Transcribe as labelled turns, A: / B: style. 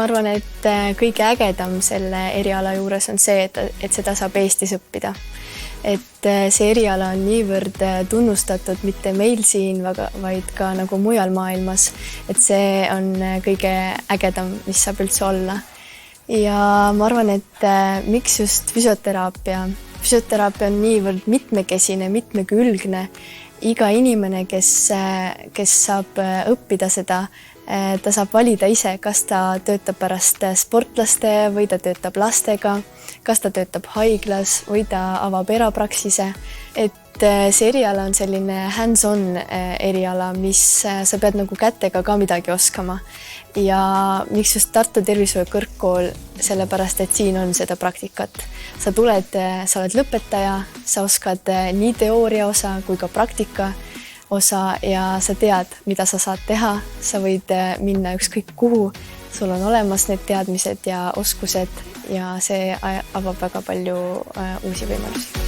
A: ma arvan, et kõige ägedam selle eriala juures on see, et seda saab Eestis õppida. Et see eriala on niivõrd tunnustatud mitte meil siin, vaid ka nagu mujal maailmas. Et see on kõige ägedam, mis saab üldse olla. Ja ma arvan, et miks just füsioteraapia? Füsioteraapia on niivõrd mitmekesine, mitmekülgne. Iga inimene, kes saab õppida seda, ta saab valida ise, kas ta töötab pärast sportlaste või ta töötab lastega, kas ta töötab haiglas või ta avab erapraksise. Et see eriala on selline hands-on eriala, mis sa pead nagu kätega ka midagi oskama. Ja miks just Tartu Tervishoiu Kõrgkool? Sellepärast, et siin on seda praktikat. Sa oled lõpetaja, sa oskad nii teooria osa kui ka praktika osa ja sa tead, mida sa saad teha. Sa võid minna ükskõik kuhu, sul on olemas need teadmised ja oskused ja see avab väga palju uusi võimalusi.